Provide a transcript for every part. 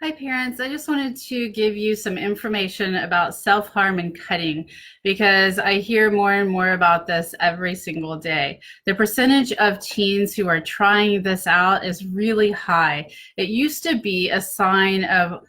Hi parents, I just wanted to give you some information about self-harm and cutting because I hear more and more about this every single day. The percentage of teens who are trying this out is really high. It used to be a sign of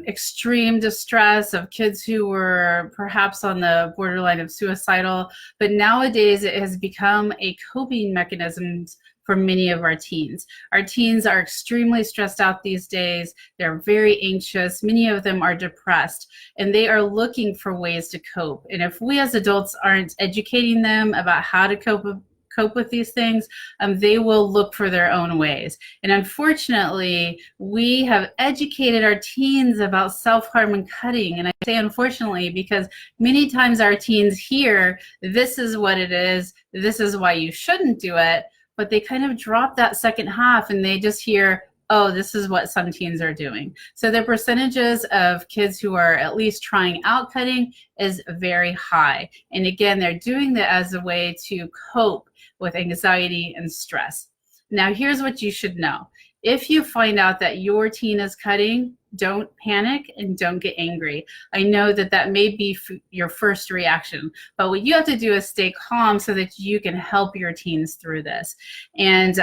extreme distress, of kids who were perhaps on the borderline of suicidal, but nowadays it has become a coping mechanism for many of our teens. Our teens are extremely stressed out these days. They're very anxious. Many of them are depressed, and they are looking for ways to cope. And if we as adults aren't educating them about how to cope with these things, they will look for their own ways. And unfortunately, we have educated our teens about self-harm and cutting. And I say unfortunately because many times our teens hear, this is what it is, this is why you shouldn't do it, but they kind of drop that second half and they just hear, oh, this is what some teens are doing. So the percentages of kids who are at least trying out cutting is very high. And again, they're doing that as a way to cope with anxiety and stress. Now, here's what you should know. If you find out that your teen is cutting, don't panic and don't get angry. I know that that may be your first reaction, but what you have to do is stay calm so that you can help your teens through this. And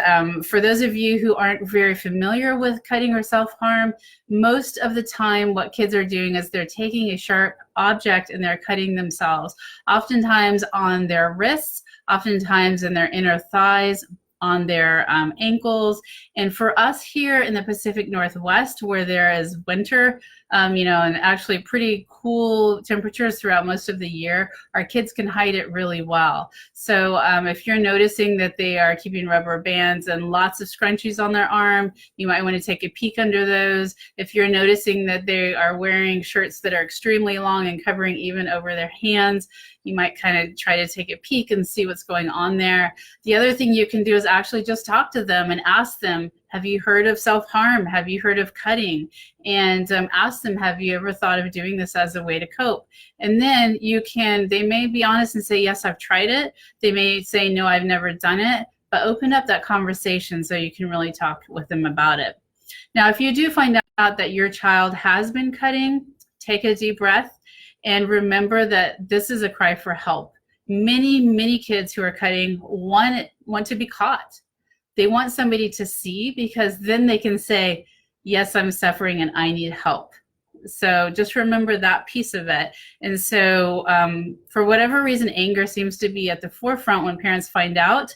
for those of you who aren't very familiar with cutting or self-harm, most of the time what kids are doing is they're taking a sharp object and they're cutting themselves, oftentimes on their wrists, oftentimes in their inner thighs, on their ankles. And for us here in the Pacific Northwest, where there is winter, and actually pretty cool temperatures throughout most of the year, our kids can hide it really well. So if you're noticing that they are keeping rubber bands and lots of scrunchies on their arm, you might want to take a peek under those. If you're noticing that they are wearing shirts that are extremely long and covering even over their hands, you might kind of try to take a peek and see what's going on there. The other thing you can do is actually just talk to them and ask them, have you heard of self-harm? Have you heard of cutting? And ask them, have you ever thought of doing this as a way to cope? And then they may be honest and say, yes, I've tried it. They may say, no, I've never done it, but open up that conversation so you can really talk with them about it. Now, if you do find out that your child has been cutting, take a deep breath and remember that this is a cry for help. Many, many kids who are cutting want to be caught. They want somebody to see, because then they can say, yes, I'm suffering and I need help. So just remember that piece of it. And so for whatever reason, anger seems to be at the forefront when parents find out,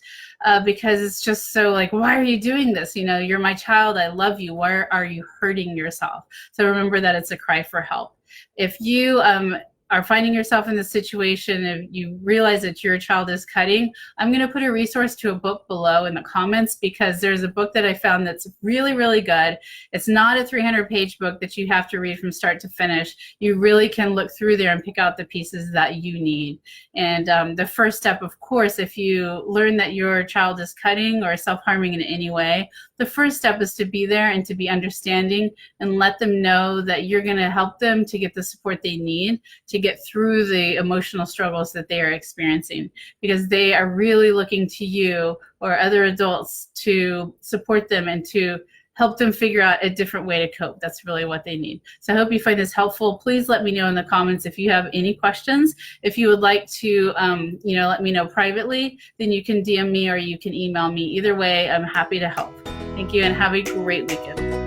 because it's just so like, why are you doing this? You're my child. I love you. Why are you hurting yourself? So remember that it's a cry for help. If you are finding yourself in this situation, if you realize that your child is cutting, I'm going to put a resource to a book below in the comments, because there's a book that I found that's really, really good. It's not a 300-page book that you have to read from start to finish. You really can look through there and pick out the pieces that you need. And the first step, of course, if you learn that your child is cutting or self-harming in any way, the first step is to be there and to be understanding and let them know that you're going to help them to get the support they need to get through the emotional struggles that they are experiencing, because they are really looking to you or other adults to support them and to help them figure out a different way to cope. That's really what they need. So I hope you find this helpful. Please let me know in the comments if you have any questions. If you would like to, let me know privately, then you can DM me or you can email me. Either way, I'm happy to help. Thank you and have a great weekend.